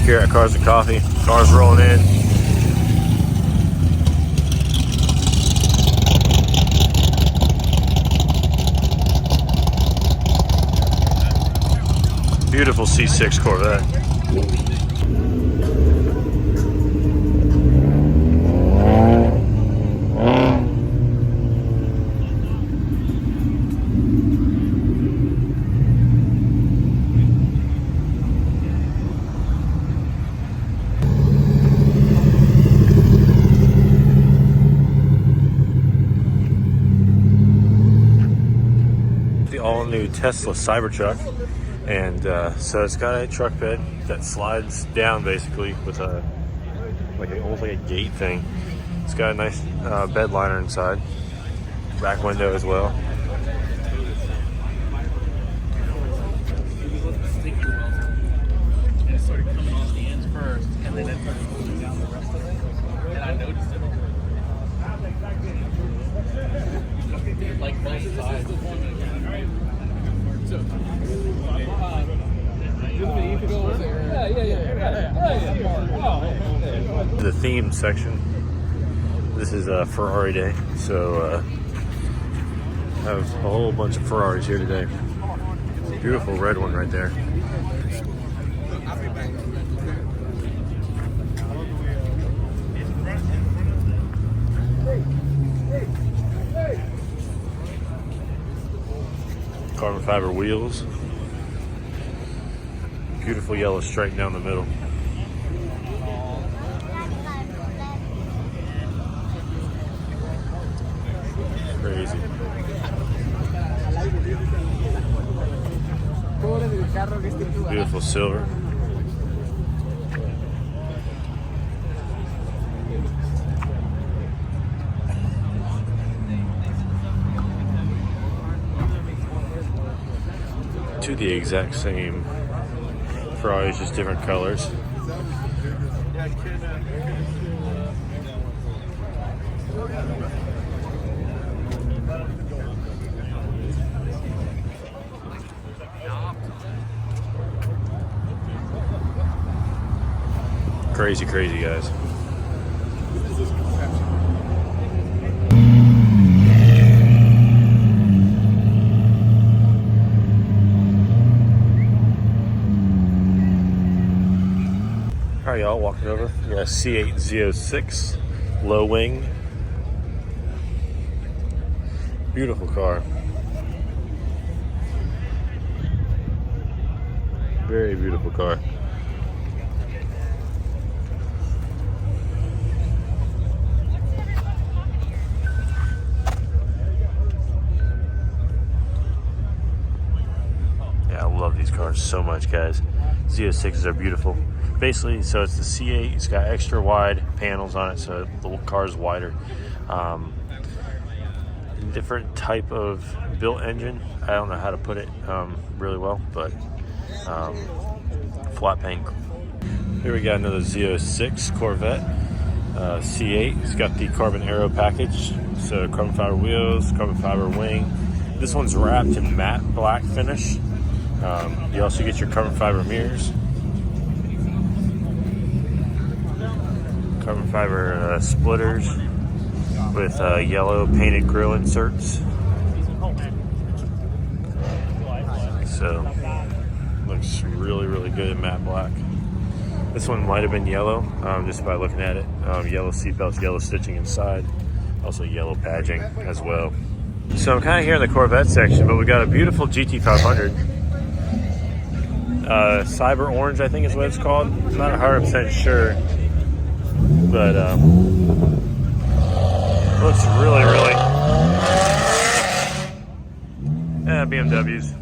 here at Cars and Coffee. Cars rolling in. Beautiful C6 Corvette. The all-new Tesla Cybertruck. And so it's got a truck bed that slides down basically with a almost like a gate thing. It's got a nice bed liner inside, back window as well. It started coming off the ends first, and then it started moving down the rest of it. And I noticed it. Like both sides. So, The theme section. This is Ferrari Day, so I have a whole bunch of Ferraris here today. Beautiful red one right there. Carbon fiber wheels. Beautiful yellow stripe down the middle. Crazy. Beautiful silver. To the exact same Ferraris, just different colors. Crazy, crazy, guys. All right, y'all, walking over. We got a C8 Z06 low wing. Beautiful car. Very beautiful car. Yeah, I love these cars so much, guys. Z06s are beautiful. Basically, so it's the C8. It's got extra wide panels on it, so the car's wider. Different type of built engine. I don't know how to put it really well, but flat panel. Here we got another Z06 Corvette C8. It's got the carbon aero package, so carbon fiber wheels, carbon fiber wing. This one's wrapped in matte black finish. You also get your carbon fiber mirrors, carbon fiber splitters with yellow painted grille inserts. So looks really, really good in matte black. This one might have been yellow, just by looking at it. Yellow seatbelts, yellow stitching inside, also yellow badging as well. So I'm kind of here in the Corvette section, but we got a beautiful GT500. Cyber Orange, I think is what it's called. I'm not 100% sure, but looks really, really. BMWs.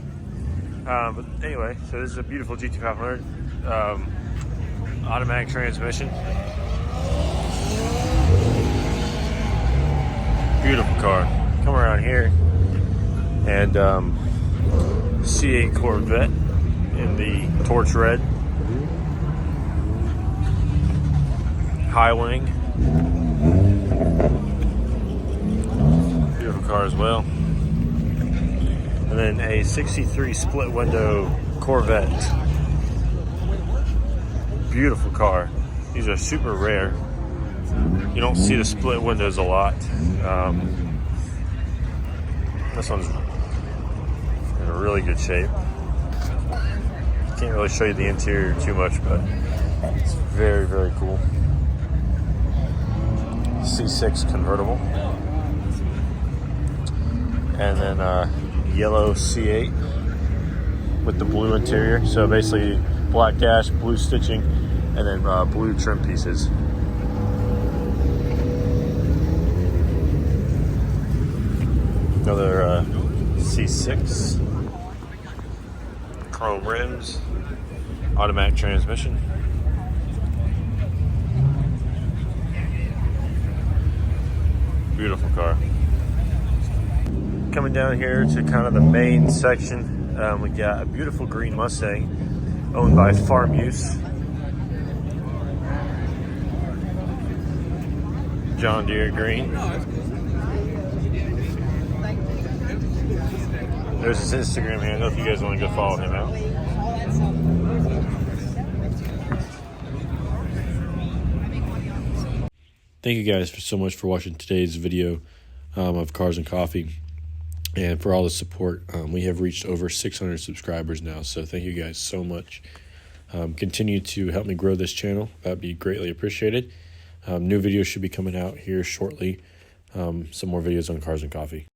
But anyway, so this is a beautiful GT500. Automatic transmission. Beautiful car. Come around here and C8 Corvette in the torch red. High wing. Beautiful car as well. And then a 63 split window Corvette. beautiful car. These are super rare. You don't see the split windows a lot. This one's in really good shape. Can't really show you the interior too much, but it's very, very cool. C6 convertible. And then yellow C8 with the blue interior. So basically black dash, blue stitching, and then blue trim pieces. Another C6. Chrome rims. Automatic transmission. Beautiful car. Coming down here to kind of the main section, we got a beautiful green Mustang owned by Farm Use. John Deere green. There's his Instagram handle if you guys want to go follow him out. Thank you guys so much for watching today's video of Cars and Coffee, and for all the support. We have reached over 600 subscribers now, so thank you guys so much. Continue to help me grow this channel. That'd be greatly appreciated. New videos should be coming out here shortly. Some more videos on Cars and Coffee.